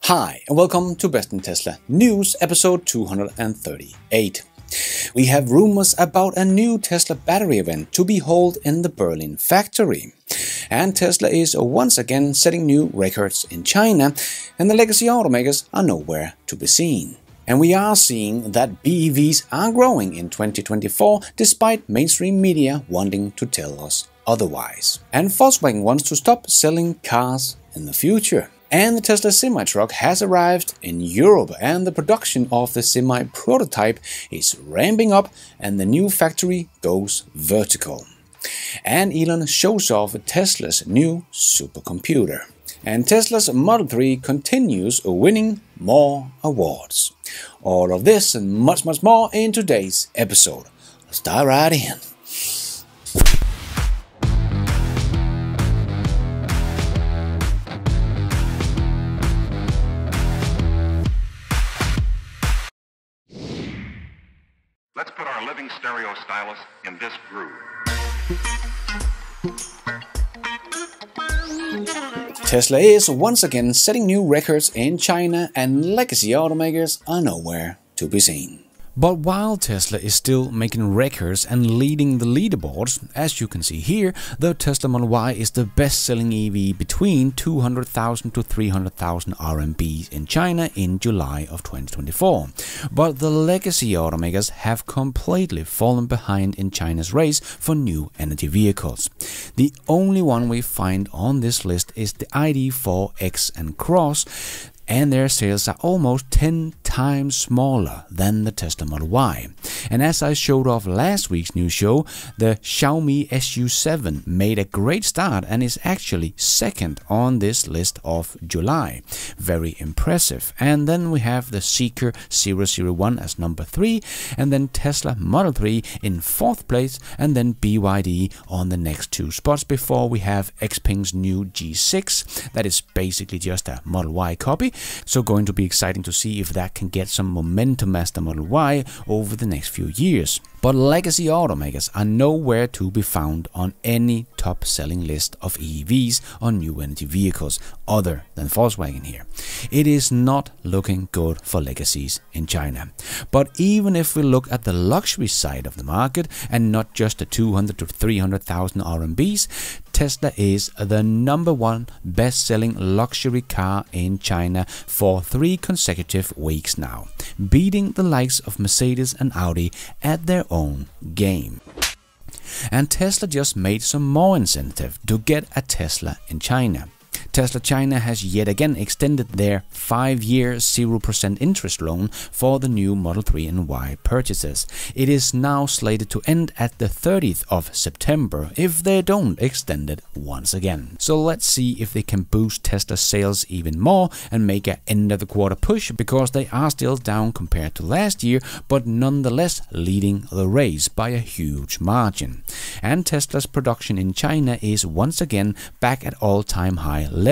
Hi and welcome to Best in Tesla News episode 238. We have rumors about a new Tesla battery event to be held in the Berlin factory. And Tesla is once again setting new records in China, and the legacy automakers are nowhere to be seen. And we are seeing that BEVs are growing in 2024 despite mainstream media wanting to tell us otherwise. And Volkswagen wants to stop selling cars in the future. And the Tesla Semi truck has arrived in Europe, and the production of the Semi prototype is ramping up and the new factory goes vertical. And Elon shows off Tesla's new supercomputer. And Tesla's Model 3 continues winning more awards. All of this and much more in today's episode. Let's dive right in. Let's put our living stereo stylus in this groove. Tesla is once again setting new records in China, and legacy automakers are nowhere to be seen. But while Tesla is still making records and leading the leaderboards, as you can see here, the Tesla Model Y is the best-selling EV between 200,000 to 300,000 RMB in China in July of 2024. But the legacy automakers have completely fallen behind in China's race for new energy vehicles. The only one we find on this list is the ID.4 X and Cross, and their sales are almost 10 times smaller than the Tesla Model Y. And as I showed off last week's news show, the Xiaomi SU7 made a great start and is actually second on this list of July. Very impressive. And then we have the Zeekr 001 as number 3, and then Tesla Model 3 in 4th place, and then BYD on the next 2 spots before we have Xpeng's new G6. That is basically just a Model Y copy. So going to be exciting to see if that can get some momentum as the Model Y over the next few years. But legacy automakers are nowhere to be found on any top-selling list of EVs or new energy vehicles other than Volkswagen here. It is not looking good for legacies in China. But even if we look at the luxury side of the market and not just the 200 to 300,000 RMBs, Tesla is the #1 best-selling luxury car in China for 3 consecutive weeks now, beating the likes of Mercedes and Audi at their own game. And Tesla just made some more incentive to get a Tesla in China. Tesla China has yet again extended their 5-year 0% interest loan for the new Model 3 and Y purchases. It is now slated to end at the 30th of September if they don't extend it once again. So let's see if they can boost Tesla sales even more and make an end of the quarter push, because they are still down compared to last year, but nonetheless leading the race by a huge margin. And Tesla's production in China is once again back at all-time high levels.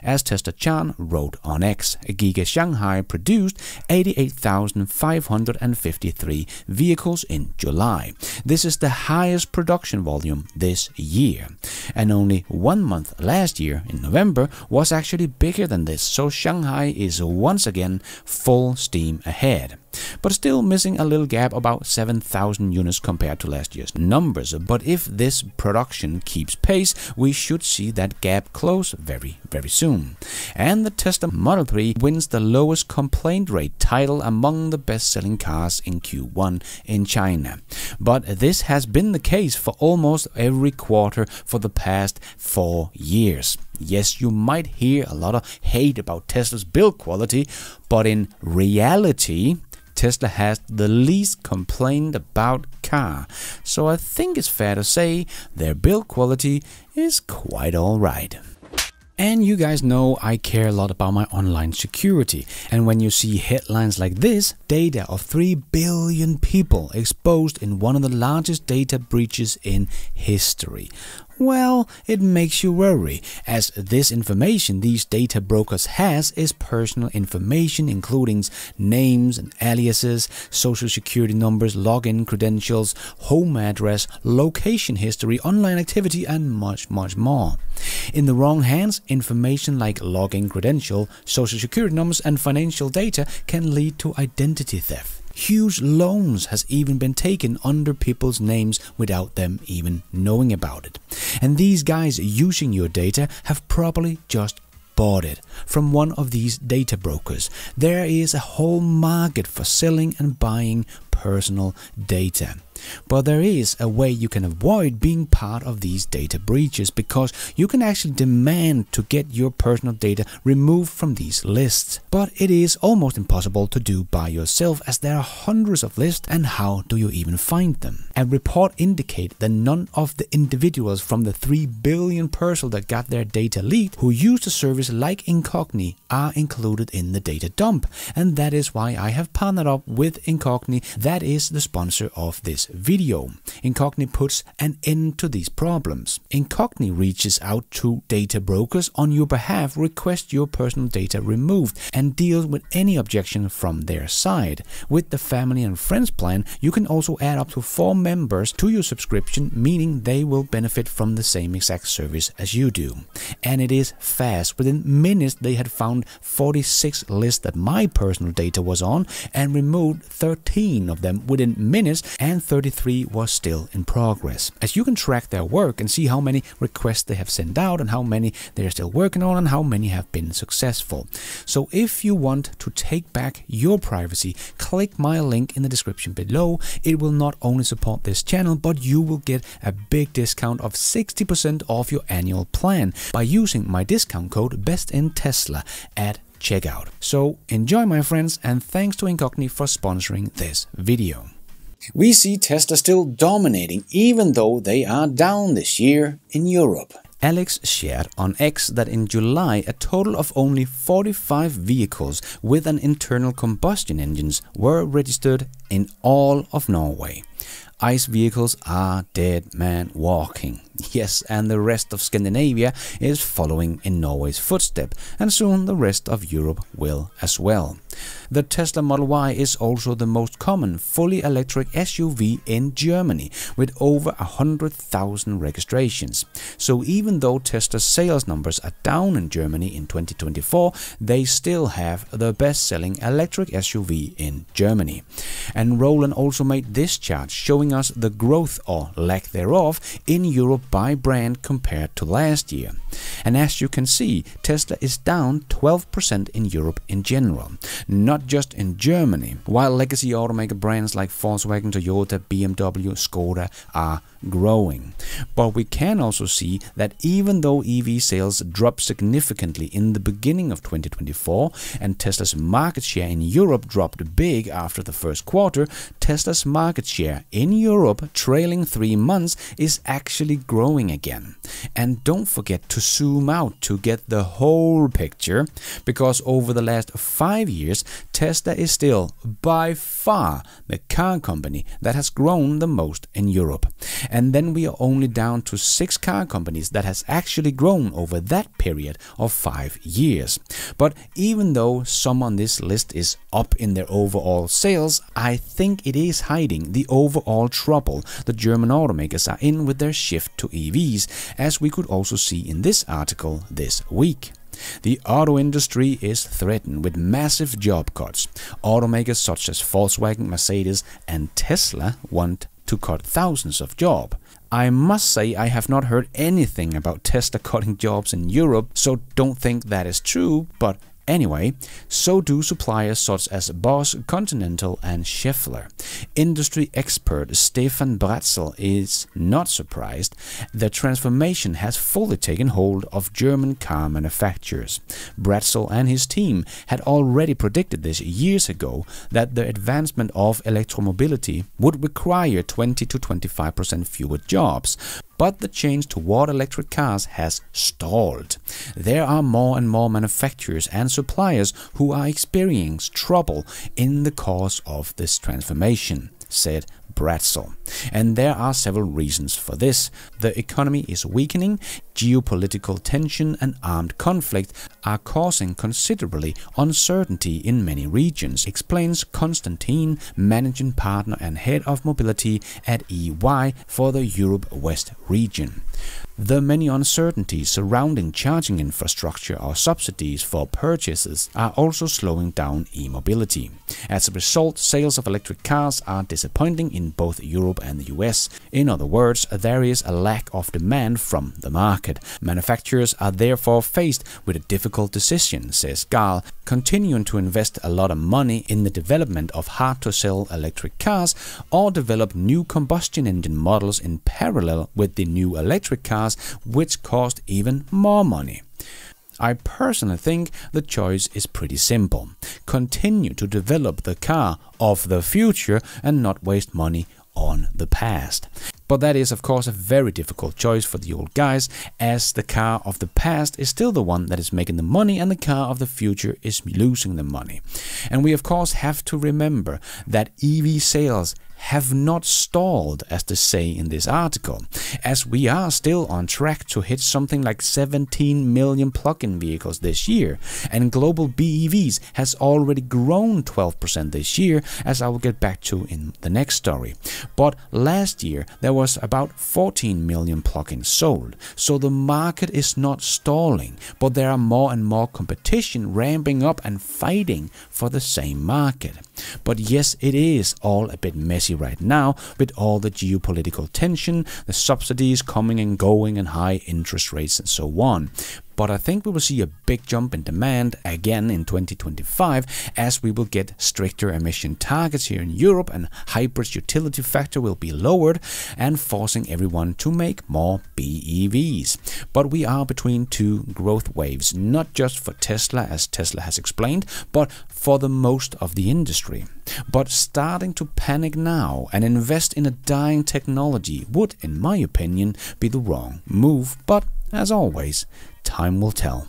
As Tesla Chan wrote on X, Giga Shanghai produced 88,553 vehicles in July. This is the highest production volume this year. And only 1 month last year, in November, was actually bigger than this, so Shanghai is once again full steam ahead. But still missing a little gap, about 7,000 units compared to last year's numbers. But if this production keeps pace, we should see that gap close very soon. And the Tesla Model 3 wins the lowest complaint rate title among the best-selling cars in Q1 in China. But this has been the case for almost every quarter for the past 4 years. Yes, you might hear a lot of hate about Tesla's build quality, but in reality, Tesla has the least complained about car, so I think it's fair to say their build quality is quite alright. And you guys know I care a lot about my online security, and when you see headlines like this, data of 3 billion people exposed in one of the largest data breaches in history, well, it makes you worry, as this information these data brokers has is personal information, including names and aliases, social security numbers, login credentials, home address, location history, online activity, and much more. In the wrong hands, information like login credential, social security numbers and financial data can lead to identity theft. Huge loans has even been taken under people's names without them even knowing about it. And these guys using your data have probably just bought it from one of these data brokers. There is a whole market for selling and buying personal data. But there is a way you can avoid being part of these data breaches, because you can actually demand to get your personal data removed from these lists. But it is almost impossible to do by yourself, as there are hundreds of lists, and how do you even find them? A report indicates that none of the individuals from the 3 billion persons that got their data leaked who used a service like Incogni are included in the data dump, and that is why I have partnered up with Incogni, that is the sponsor of this video. Incogni puts an end to these problems. Incogni reaches out to data brokers on your behalf, request your personal data removed, and deals with any objection from their side. With the family and friends plan, you can also add up to 4 members to your subscription, meaning they will benefit from the same exact service as you do. And it is fast. Within minutes they had found 46 lists that my personal data was on and removed 13 of them within minutes, and 33 was still in progress. As you can track their work and see how many requests they have sent out and how many they are still working on and how many have been successful. So if you want to take back your privacy, click my link in the description below. It will not only support this channel, but you will get a big discount of 60% off your annual plan by using my discount code BESTINTESLA at checkout. So enjoy, my friends, and thanks to Incogni for sponsoring this video. We see Tesla still dominating even though they are down this year in Europe. Alex shared on X that in July a total of only 45 vehicles with an internal combustion engines were registered in all of Norway. ICE vehicles are dead man walking. Yes, and the rest of Scandinavia is following in Norway's footstep, and soon the rest of Europe will as well. The Tesla Model Y is also the most common fully electric SUV in Germany, with over 100,000 registrations. So even though Tesla's sales numbers are down in Germany in 2024, they still have the best-selling electric SUV in Germany. And Roland also made this chart showing us the growth, or lack thereof, in Europe by brand compared to last year. And as you can see, Tesla is down 12% in Europe in general, not just in Germany, while legacy automaker brands like Volkswagen, Toyota, BMW, Skoda are growing. But we can also see that even though EV sales dropped significantly in the beginning of 2024 and Tesla's market share in Europe dropped big after the first quarter, Tesla's market share in Europe trailing 3 months is actually growing again. And don't forget to zoom out to get the whole picture, because over the last 5 years Tesla is still by far the car company that has grown the most in Europe. And then we are only down to 6 car companies that has actually grown over that period of 5 years. But even though some on this list is up in their overall sales, I think it is hiding the overall trouble the German automakers are in with their shift to EVs, as we could also see in this article this week. The auto industry is threatened with massive job cuts. Automakers such as Volkswagen, Mercedes and Tesla want to cut thousands of jobs. I must say I have not heard anything about Tesla cutting jobs in Europe, so don't think that is true, but anyway, so do suppliers such as Bosch, Continental and Schaeffler. Industry expert Stefan Bratzel is not surprised. The transformation has fully taken hold of German car manufacturers. Bratzel and his team had already predicted this years ago, that the advancement of electromobility would require 20 to 25% fewer jobs. But the change toward electric cars has stalled. There are more and more manufacturers and suppliers who are experiencing trouble in the course of this transformation, said Bratzel. And there are several reasons for this. The economy is weakening, geopolitical tension and armed conflict are causing considerably uncertainty in many regions, explains Konstantin, managing partner and head of mobility at EY for the Europe West region. The many uncertainties surrounding charging infrastructure or subsidies for purchases are also slowing down e-mobility. As a result, sales of electric cars are disappointing in both Europe and the US. In other words, there is a lack of demand from the market. Manufacturers are therefore faced with a difficult decision, says Gall, continuing to invest a lot of money in the development of hard-to-sell electric cars or develop new combustion engine models in parallel with the new electric cars, which cost even more money. I personally think the choice is pretty simple. Continue to develop the car of the future and not waste money on the past. But that is of course a very difficult choice for the old guys, as the car of the past is still the one that is making the money and the car of the future is losing the money. And we of course have to remember that EV sales have not stalled, as they say in this article, as we are still on track to hit something like 17 million plug-in vehicles this year, and global BEVs has already grown 12% this year, as I will get back to in the next story. But last year there was about 14 million plug-ins sold, so the market is not stalling, but there are more and more competition ramping up and fighting for the same market. But yes, it is all a bit messy right now with all the geopolitical tension, the subsidies coming and going, and high interest rates and so on. But I think we will see a big jump in demand again in 2025, as we will get stricter emission targets here in Europe, and hybrid utility factor will be lowered and forcing everyone to make more BEVs. But we are between two growth waves, not just for Tesla, as Tesla has explained, but for the most of the industry. But starting to panic now and invest in a dying technology would, in my opinion, be the wrong move. But as always, time will tell.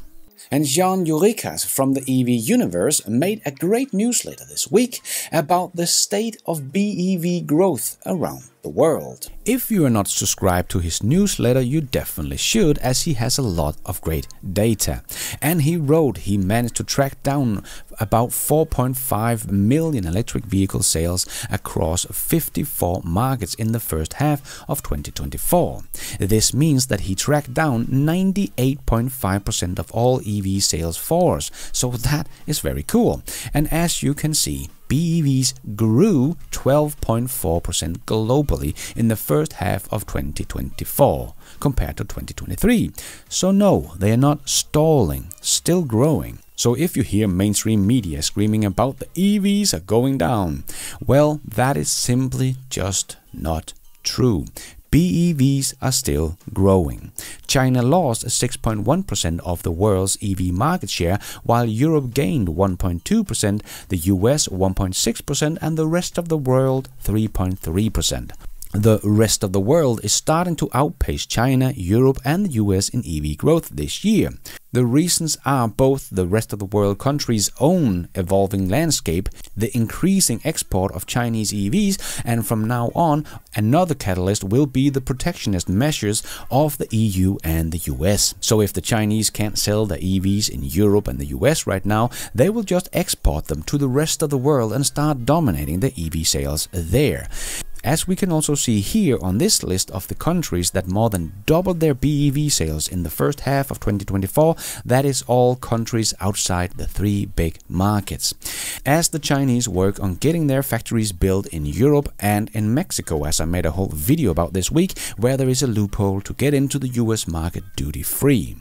And Jan Jurikas from the EV Universe made a great newsletter this week about the state of BEV growth around the world. If you are not subscribed to his newsletter, you definitely should, as he has a lot of great data. And he wrote he managed to track down about 4.5 million electric vehicle sales across 54 markets in the first half of 2024. This means that he tracked down 98.5% of all EV sales for us, so that is very cool. And as you can see, BEVs grew 12.4% globally in the first half of 2024 compared to 2023. So no, they are not stalling, still growing. So if you hear mainstream media screaming about the EVs are going down, well, that is simply just not true. BEVs are still growing. China lost 6.1% of the world's EV market share, while Europe gained 1.2%, the US 1.6%, and the rest of the world 3.3%. The rest of the world is starting to outpace China, Europe, and the US in EV growth this year. The reasons are both the rest of the world countries' own evolving landscape, the increasing export of Chinese EVs, and from now on, another catalyst will be the protectionist measures of the EU and the US. So if the Chinese can't sell the EVs in Europe and the US right now, they will just export them to the rest of the world and start dominating the EV sales there. As we can also see here on this list of the countries that more than doubled their BEV sales in the first half of 2024, that is all countries outside the three big markets. As the Chinese work on getting their factories built in Europe and in Mexico, as I made a whole video about this week, where there is a loophole to get into the US market duty-free.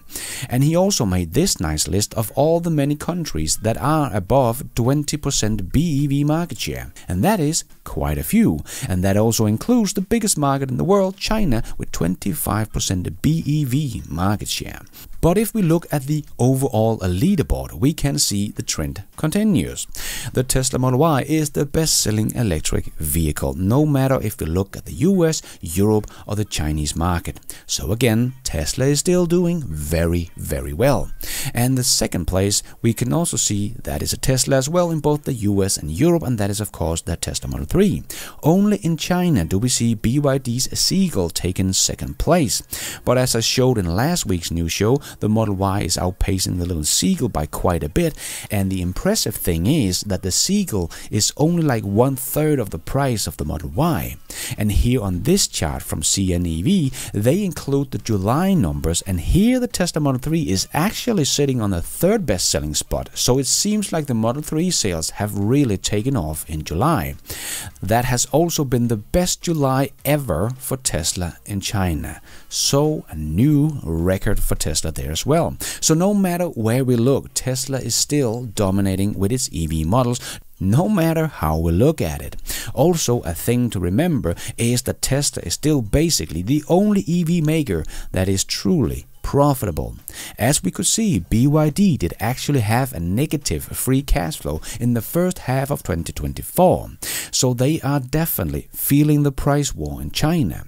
And he also made this nice list of all the many countries that are above 20% BEV market share, and that is quite a few, and that also includes the biggest market in the world, China, with 25% BEV market share. But if we look at the overall leaderboard, we can see the trend continues. The Tesla Model Y is the best-selling electric vehicle, no matter if we look at the US, Europe, or the Chinese market. So again, Tesla is still doing very, very well. And the second place we can also see that is a Tesla as well in both the US and Europe, and that is of course the Tesla Model 3. Only in China do we see BYD's Seagull taking second place. But as I showed in last week's news show, the Model Y is outpacing the little Seagull by quite a bit, and the impressive thing is that the Seagull is only like 1/3 of the price of the Model Y. And here on this chart from CNEV, they include the July numbers, and here the Tesla Model 3 is actually sitting on the third best selling spot, so it seems like the Model 3 sales have really taken off in July. That has also been the best July ever for Tesla in China, so a new record for Tesla there as well. So no matter where we look, Tesla is still dominating with its EV models, no matter how we look at it. Also, a thing to remember is that Tesla is still basically the only EV maker that is truly profitable. As we could see, BYD did actually have a negative free cash flow in the first half of 2024, so they are definitely feeling the price war in China.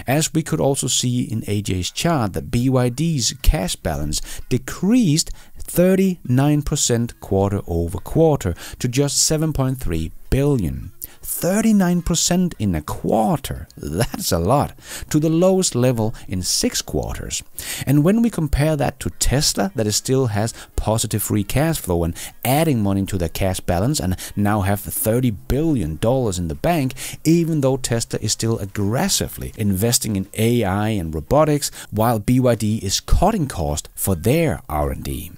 As we could also see in AJ's chart, that BYD's cash balance decreased 39% quarter over quarter to just 7.3 billion. 39% in a quarter, that's a lot, to the lowest level in 6 quarters. And when we compare that to Tesla, that still has positive free cash flow and adding money to their cash balance and now have $30 billion in the bank, even though Tesla is still aggressively investing in AI and robotics, while BYD is cutting costs for their R&D.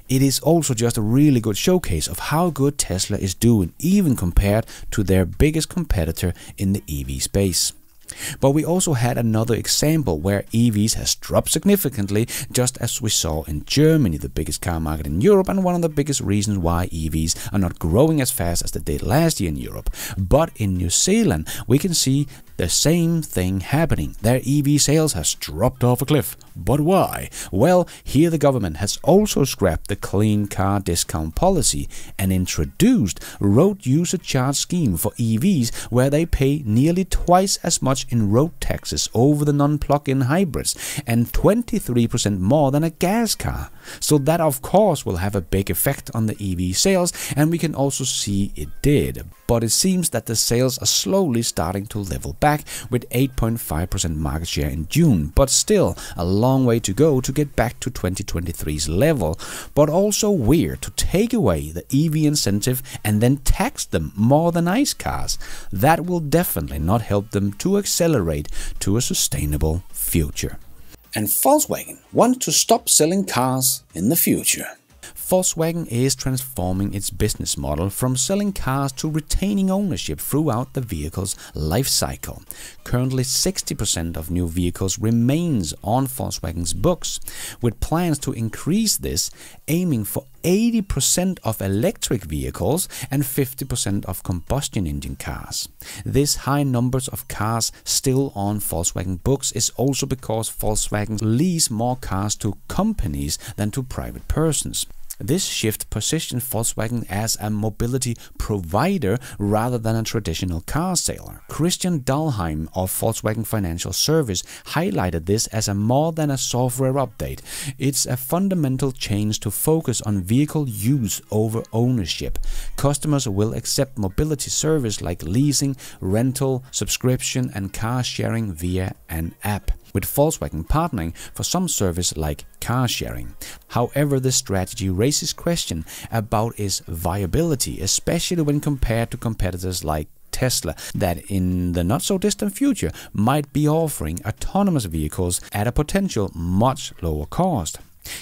It is also just a really good showcase of how good Tesla is doing, even compared to their biggest competitor in the EV space. But we also had another example where EVs has dropped significantly, just as we saw in Germany, the biggest car market in Europe and one of the biggest reasons why EVs are not growing as fast as they did last year in Europe. But in New Zealand, we can see the same thing happening. Their EV sales has dropped off a cliff. But why? Well, here the government has also scrapped the clean car discount policy and introduced road user charge scheme for EVs, where they pay nearly twice as much in road taxes over the non-plug-in hybrids and 23% more than a gas car. So that of course will have a big effect on the EV sales, and we can also see it did. But it seems that the sales are slowly starting to level back with 8.5% market share in June, but still a long way to go to get back to 2023's level. But also weird to take away the EV incentive and then tax them more than ICE cars. That will definitely not help them to accelerate to a sustainable future. And Volkswagen wants to stop selling cars in the future. Volkswagen is transforming its business model from selling cars to retaining ownership throughout the vehicle's life cycle. Currently 60% of new vehicles remains on Volkswagen's books, with plans to increase this, aiming for 80% of electric vehicles and 50% of combustion engine cars. This high numbers of cars still on Volkswagen books is also because Volkswagen lease more cars to companies than to private persons. This shift positions Volkswagen as a mobility provider rather than a traditional car seller. Christian Dahlheim of Volkswagen Financial Service highlighted this as a more than a software update. It's a fundamental change to focus on vehicle use over ownership. Customers will accept mobility service like leasing, rental, subscription and car sharing via an app, with Volkswagen partnering for some service like car sharing. However, this strategy raises question about its viability, especially when compared to competitors like Tesla, that in the not so distant future might be offering autonomous vehicles at a potential much lower cost.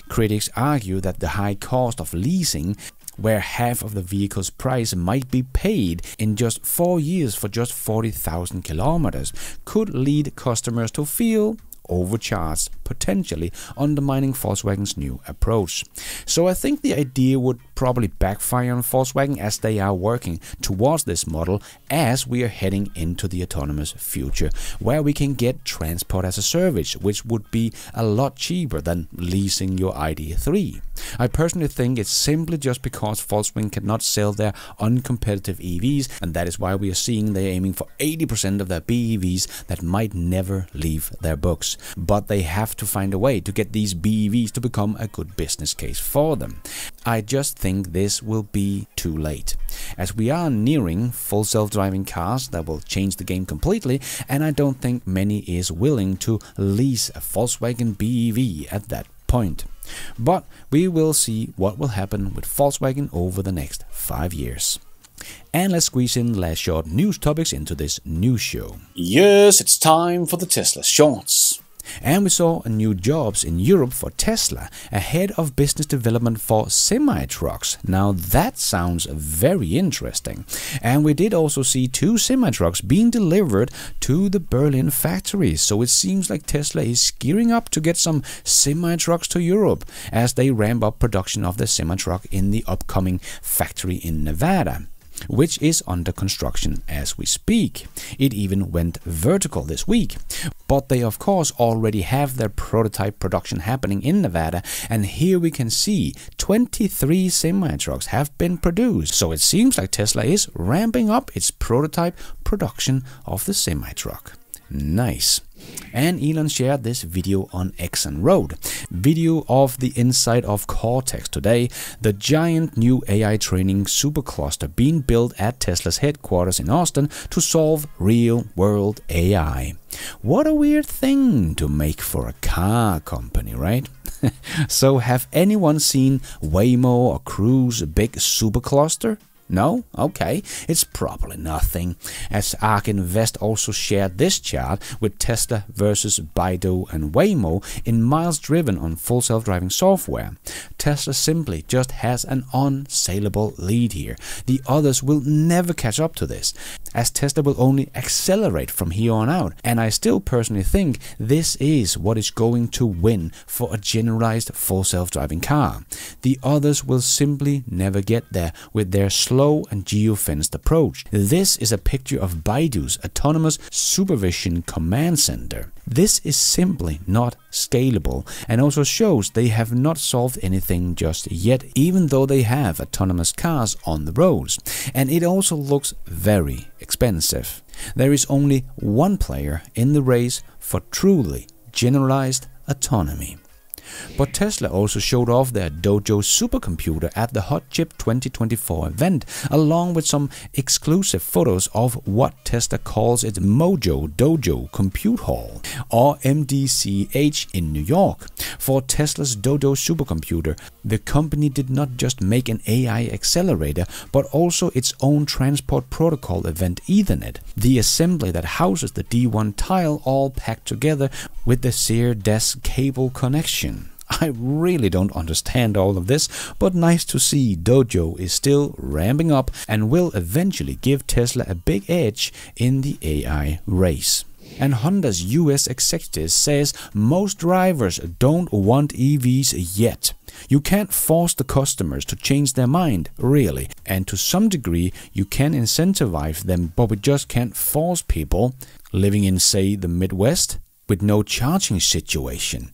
Critics argue that the high cost of leasing, where half of the vehicle's price might be paid in just 4 years for just 40,000 kilometers, could lead customers to feel overcharged, potentially undermining Volkswagen's new approach. So I think the idea would probably backfire on Volkswagen, as they are working towards this model as we are heading into the autonomous future, where we can get transport as a service, which would be a lot cheaper than leasing your ID3. I personally think it's simply just because Volkswagen cannot sell their uncompetitive EVs, and that is why we are seeing they're aiming for 80% of their BEVs that might never leave their books. but they have to find a way to get these BEVs to become a good business case for them. I just think this will be too late, as we are nearing full self-driving cars that will change the game completely, and I don't think many is willing to lease a Volkswagen BEV at that point. But we will see what will happen with Volkswagen over the next 5 years. And let's squeeze in last short news topics into this news show. Yes, it's time for the Tesla Shorts. And we saw new jobs in Europe for Tesla, ahead of business development for semi-trucks. Now that sounds very interesting. And we did also see 2 semi-trucks being delivered to the Berlin factory. So it seems like Tesla is gearing up to get some semi-trucks to Europe as they ramp up production of the semi-truck in the upcoming factory in Nevada, which is under construction as we speak. It even went vertical this week. But they of course already have their prototype production happening in Nevada, and here we can see 23 semi-trucks have been produced. So it seems like Tesla is ramping up its prototype production of the semi-truck. Nice. And Elon shared this video on X and Road. Video of the inside of Cortex today, the giant new AI training supercluster being built at Tesla's headquarters in Austin to solve real-world AI. What a weird thing to make for a car company, right? So have anyone seen Waymo or Cruise big supercluster? No? Okay, it's probably nothing, as ARK Invest also shared this chart with Tesla versus Baidu and Waymo in miles driven on full self-driving software. Tesla simply just has an unsaleable lead here. The others will never catch up to this, as Tesla will only accelerate from here on out, and I still personally think this is what is going to win for a generalized full self-driving car. The others will simply never get there with their slow and geo-fenced approach. This is a picture of Baidu's Autonomous Supervision Command Center. This is simply not scalable, and also shows they have not solved anything just yet, even though they have autonomous cars on the roads. And it also looks very expensive. There is only one player in the race for truly generalized autonomy. But Tesla also showed off their Dojo supercomputer at the Hot Chip 2024 event, along with some exclusive photos of what Tesla calls its Mojo Dojo Compute Hall, or MDCH, in New York. For Tesla's Dojo supercomputer, the company did not just make an AI accelerator, but also its own transport protocol event Ethernet, the assembly that houses the D1 tile all packed together with the SerDes cable connection. I really don't understand all of this, but nice to see Dojo is still ramping up and will eventually give Tesla a big edge in the AI race. And Honda's US executive says most drivers don't want EVs yet. You can't force the customers to change their mind, really, and to some degree you can incentivize them, but we just can't force people living in, say, the Midwest with no charging situation.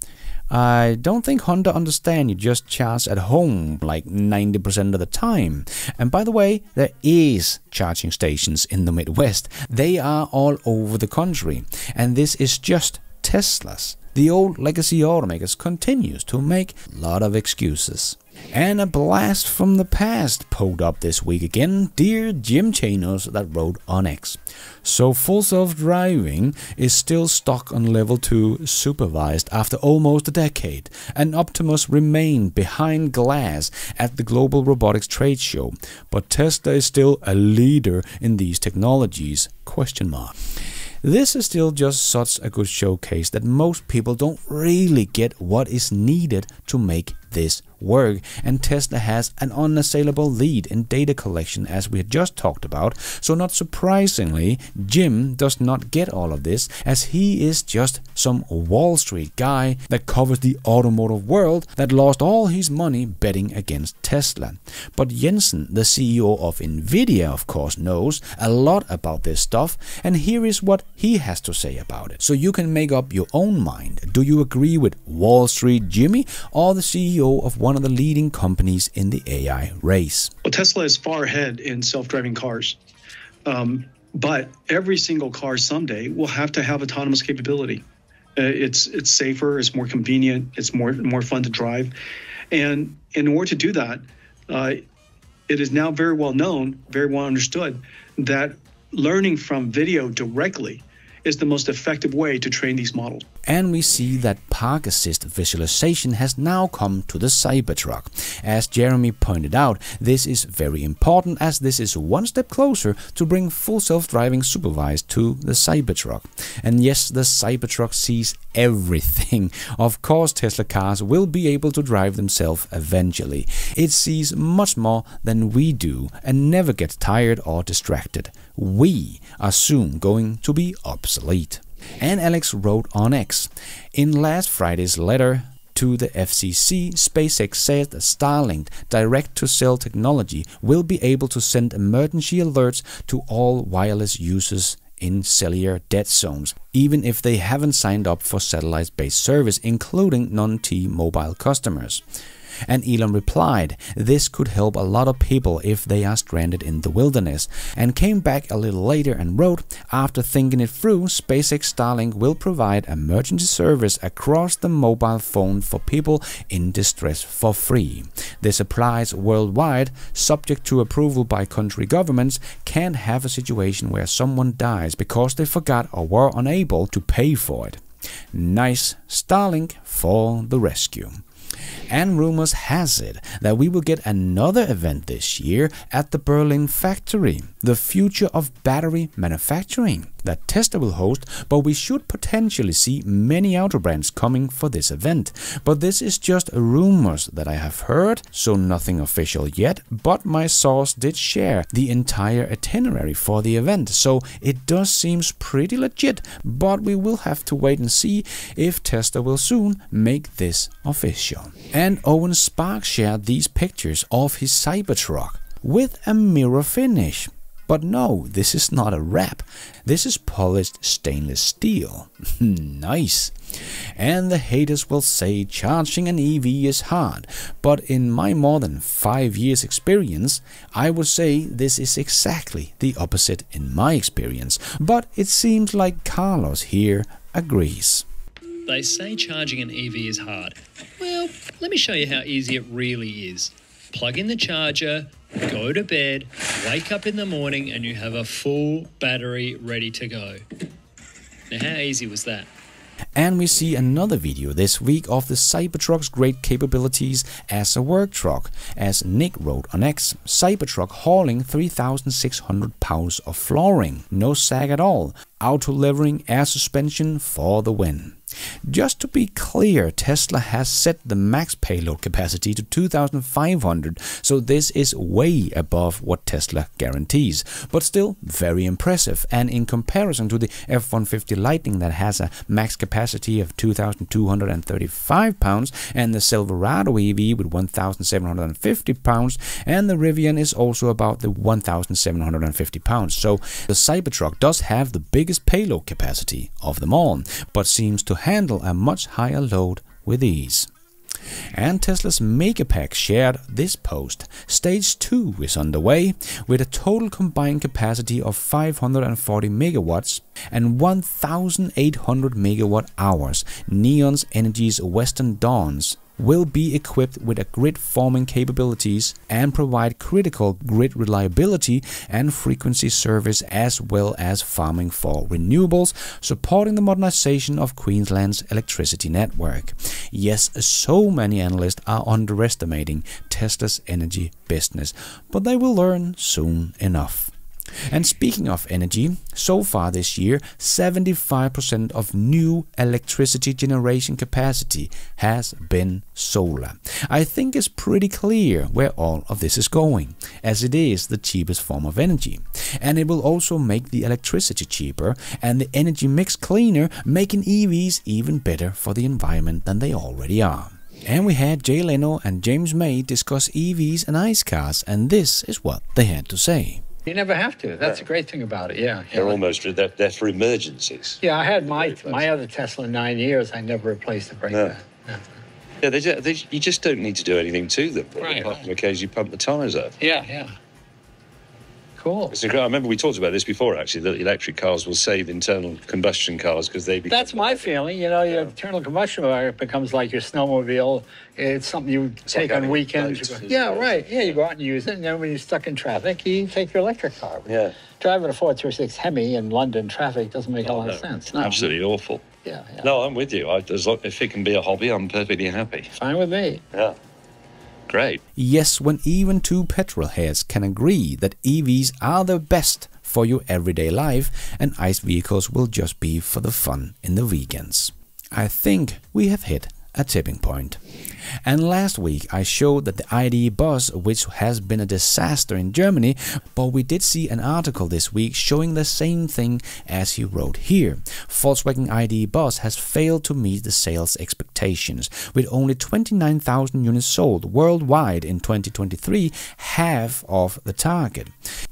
I don't think Honda understand you just charge at home like 90% of the time. And by the way, there is charging stations in the Midwest. They are all over the country. And this is just Teslas. The old legacy automakers continues to make a lot of excuses. And a blast from the past pulled up this week again, dear Jim Chanos that wrote on X. So full self-driving is still stuck on level 2 supervised after almost a decade, and Optimus remained behind glass at the Global Robotics Trade Show, but Tesla is still a leader in these technologies, ? This is still just such a good showcase that most people don't really get what is needed to make this work, and Tesla has an unassailable lead in data collection, as we had just talked about. So not surprisingly, Jim does not get all of this, as he is just some Wall Street guy that covers the automotive world that lost all his money betting against Tesla. But Jensen, the CEO of Nvidia, of course knows a lot about this stuff, and here is what he has to say about it. So you can make up your own mind. Do you agree with Wall Street Jimmy or the CEO of one of the leading companies in the AI race? Well, Tesla is far ahead in self-driving cars, but every single car someday will have to have autonomous capability. It's safer, it's more convenient, it's more fun to drive. And in order to do that, it is now very well known, very well understood, that learning from video directly is the most effective way to train these models. And we see that park assist visualization has now come to the Cybertruck. As Jeremy pointed out, this is very important as this is one step closer to bring full self-driving supervised to the Cybertruck. And yes, the Cybertruck sees everything. Of course, Tesla cars will be able to drive themselves eventually. It sees much more than we do and never gets tired or distracted. We are soon going to be obsolete. And Alex wrote on X, in last Friday's letter to the FCC, SpaceX said that Starlink direct-to-cell technology will be able to send emergency alerts to all wireless users in cellular dead zones, even if they haven't signed up for satellite-based service, including non-T-Mobile customers. And Elon replied, this could help a lot of people if they are stranded in the wilderness, and came back a little later and wrote, after thinking it through, SpaceX Starlink will provide emergency service across the mobile phone for people in distress for free. This applies worldwide, subject to approval by country governments. Can't have a situation where someone dies because they forgot or were unable to pay for it. Nice Starlink for the rescue. And rumors has it that we will get another event this year at the Berlin factory, the future of battery manufacturing, that Tesla will host, but we should potentially see many auto brands coming for this event. But this is just rumors that I have heard, so nothing official yet, but my source did share the entire itinerary for the event, so it does seem pretty legit, but we will have to wait and see if Tesla will soon make this official. And Owen Spark shared these pictures of his Cybertruck with a mirror finish. But no, this is not a wrap. This is polished stainless steel. Nice. And the haters will say charging an EV is hard, but in my more than 5 years experience, I would say this is exactly the opposite in my experience. But it seems like Carlos here agrees. They say charging an EV is hard. Well, let me show you how easy it really is. Plug in the charger, go to bed, wake up in the morning, and you have a full battery ready to go. Now, how easy was that? And we see another video this week of the Cybertruck's great capabilities as a work truck. As Nick wrote on X, Cybertruck hauling 3,600 pounds of flooring, no sag at all, auto-levering air suspension for the win. Just to be clear, Tesla has set the max payload capacity to 2,500, so this is way above what Tesla guarantees, but still very impressive. And in comparison to the F-150 Lightning that has a max capacity of 2,235 pounds, and the Silverado EV with 1,750 pounds, and the Rivian is also about the 1,750 pounds. So the Cybertruck does have the biggest payload capacity of them all, but seems to handle a much higher load with ease. And Tesla's Megapack shared this post. Stage 2 is underway with a total combined capacity of 540 megawatts and 1,800 megawatt hours. Neon Energy's Western Dawns will be equipped with a grid forming capabilities and provide critical grid reliability and frequency service, as well as farming for renewables, supporting the modernization of Queensland's electricity network. Yes, so many analysts are underestimating Tesla's energy business, but they will learn soon enough. And speaking of energy, so far this year, 75% of new electricity generation capacity has been solar. I think it's pretty clear where all of this is going, as it is the cheapest form of energy. And it will also make the electricity cheaper and the energy mix cleaner, making EVs even better for the environment than they already are. And we had Jay Leno and James May discuss EVs and ICE cars, and this is what they had to say. You never have to. That's a great thing about it. Yeah. They're almost they're for emergencies. Yeah, I had my other Tesla 9 years. I never replaced the brake pad. Yeah, you just don't need to do anything to them. Right. Apart from occasionally pump the tyres up. Yeah, yeah. Of cool. I remember we talked about this before, actually, that electric cars will save internal combustion cars because they become... That's my feeling. You know, your internal combustion car becomes like your snowmobile. It's something you take on weekends. Yeah, right. Yeah, you go out and use it, and then when you're stuck in traffic, you take your electric car. Yeah. Driving a 426 Hemi in London traffic doesn't make a lot of sense. No. Absolutely awful. Yeah. No, I'm with you. If it can be a hobby, I'm perfectly happy. Fine with me. Yeah. Great. Yes, when even two petrol heads can agree that EVs are the best for your everyday life and ICE vehicles will just be for the fun in the weekends. I think we have hit a tipping point. And last week I showed that the ID Buzz, which has been a disaster in Germany, but we did see an article this week showing the same thing as he wrote here. Volkswagen ID Buzz has failed to meet the sales expectations, with only 29,000 units sold worldwide in 2023, half of the target.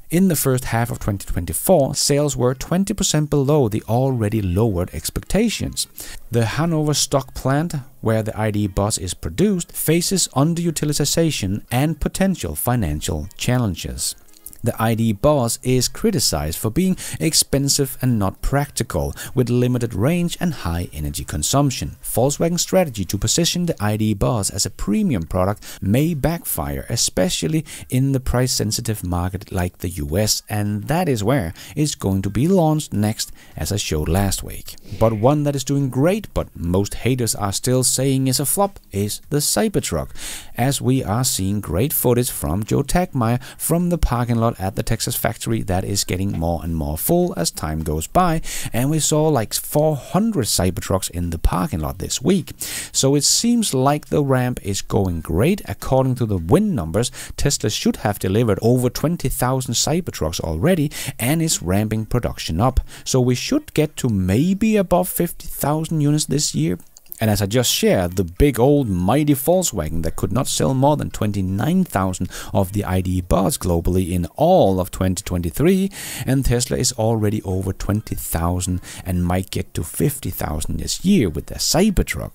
In the first half of 2024, sales were 20% below the already lowered expectations. The Hanover stock plant, where the ID Buzz is produced, faces underutilization and potential financial challenges. The ID Buzz is criticized for being expensive and not practical, with limited range and high energy consumption. Volkswagen's strategy to position the ID Buzz as a premium product may backfire, especially in the price-sensitive market like the US, and that is where it's going to be launched next, as I showed last week. But one that is doing great, but most haters are still saying is a flop, is the Cybertruck, as we are seeing great footage from Joe Tagmeyer from the parking lot at the Texas factory that is getting more and more full as time goes by, and we saw like 400 Cybertrucks in the parking lot this week. So it seems like the ramp is going great. According to the win numbers, Tesla should have delivered over 20,000 Cybertrucks already and is ramping production up. So we should get to maybe above 50,000 units this year. And as I just shared, the big old mighty Volkswagen that could not sell more than 29,000 of the ID Buzz globally in all of 2023, and Tesla is already over 20,000 and might get to 50,000 this year with their Cybertruck.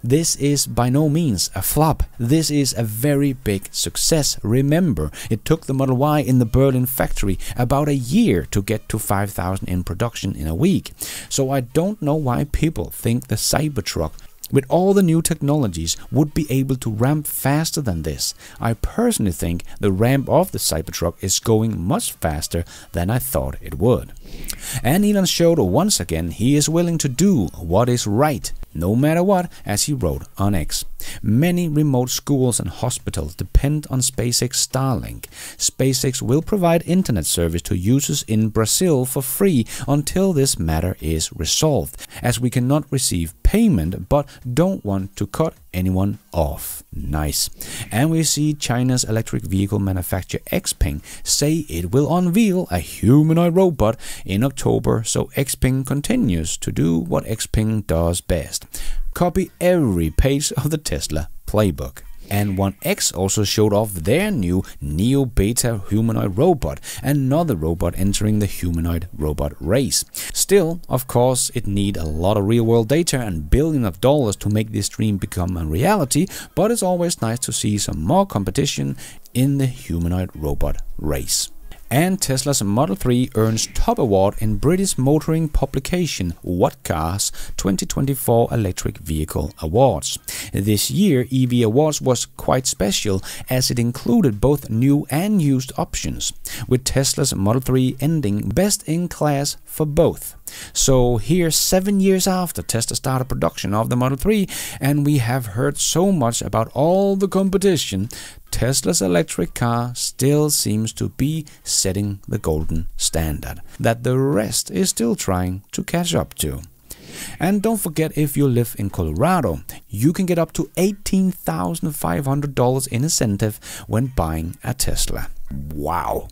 This is by no means a flop. This is a very big success. Remember, it took the Model Y in the Berlin factory about a year to get to 5,000 in production in a week. So I don't know why people think the Cybertruck, with all the new technologies, would be able to ramp faster than this. I personally think the ramp of the Cybertruck is going much faster than I thought it would. And Elon showed once again he is willing to do what is right, no matter what, as he wrote on X. Many remote schools and hospitals depend on SpaceX Starlink. SpaceX will provide internet service to users in Brazil for free until this matter is resolved, as we cannot receive payment but don't want to cut anyone off. Nice. And we see China's electric vehicle manufacturer Xpeng say it will unveil a humanoid robot in October, so Xpeng continues to do what Xpeng does best: copy every page of the Tesla playbook. And 1X also showed off their new Neo-Beta humanoid robot, another robot entering the humanoid robot race. Still, of course, it needs a lot of real-world data and billions of dollars to make this dream become a reality, but it's always nice to see some more competition in the humanoid robot race. And Tesla's Model 3 earns top award in British motoring publication What Cars 2024 Electric Vehicle Awards. This year EV Awards was quite special, as it included both new and used options, with Tesla's Model 3 ending best in class for both. So here, 7 years after Tesla started production of the Model 3, and we have heard so much about all the competition, Tesla's electric car still seems to be setting the golden standard that the rest is still trying to catch up to. And don't forget, if you live in Colorado, you can get up to $18,500 in incentive when buying a Tesla. Wow.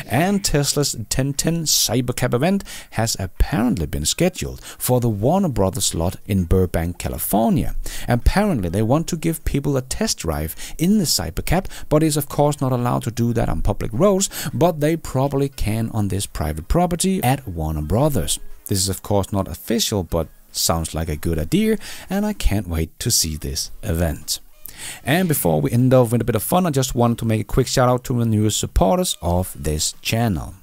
And Tesla's 1010 Cybercab event has apparently been scheduled for the Warner Brothers lot in Burbank, California. Apparently they want to give people a test drive in the Cybercab, but is of course not allowed to do that on public roads, but they probably can on this private property at Warner Brothers. This is of course not official, but sounds like a good idea, and I can't wait to see this event. And before we end off with a bit of fun, I just wanted to make a quick shout out to the newest supporters of this channel.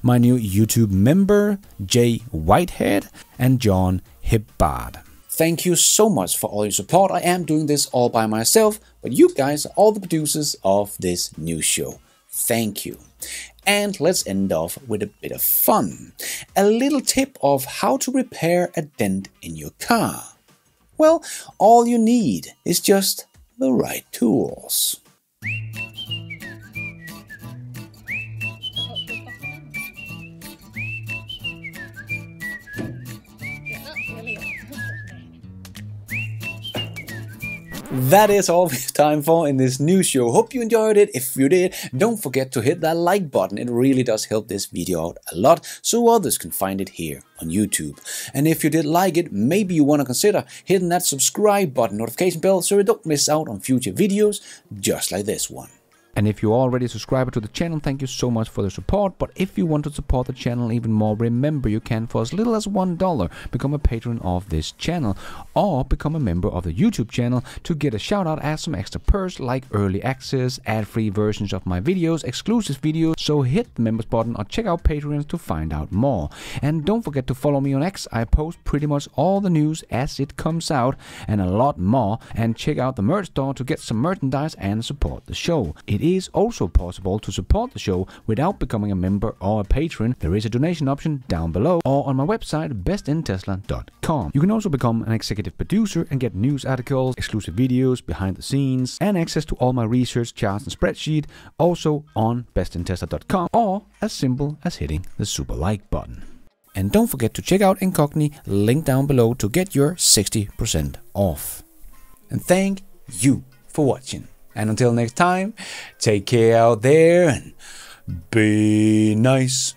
My new YouTube member, Jay Whitehead and John Hibbard. Thank you so much for all your support. I am doing this all by myself, but you guys are all the producers of this new show. Thank you. And let's end off with a bit of fun. A little tip of how to repair a dent in your car. Well, all you need is just the right tools. That is all we have time for in this new show. Hope you enjoyed it. If you did, don't forget to hit that like button. It really does help this video out a lot, so others can find it here on YouTube. And if you did like it, maybe you want to consider hitting that subscribe button, notification bell, so you don't miss out on future videos just like this one. And if you're already a subscriber to the channel, thank you so much for the support. But if you want to support the channel even more, remember you can, for as little as $1, become a patron of this channel, or become a member of the YouTube channel to get a shout out as some extra perks like early access, ad-free versions of my videos, exclusive videos. So hit the members button or check out Patreon to find out more. And don't forget to follow me on X. I post pretty much all the news as it comes out and a lot more. And check out the merch store to get some merchandise and support the show. It is also possible to support the show without becoming a member or a patron. There is a donation option down below or on my website bestintesla.com. You can also become an executive producer and get news articles, exclusive videos, behind the scenes, and access to all my research charts and spreadsheet also on bestintesla.com, or as simple as hitting the super like button. And don't forget to check out Incogni, link down below to get your 60% off. And thank you for watching. And until next time, take care out there and be nice.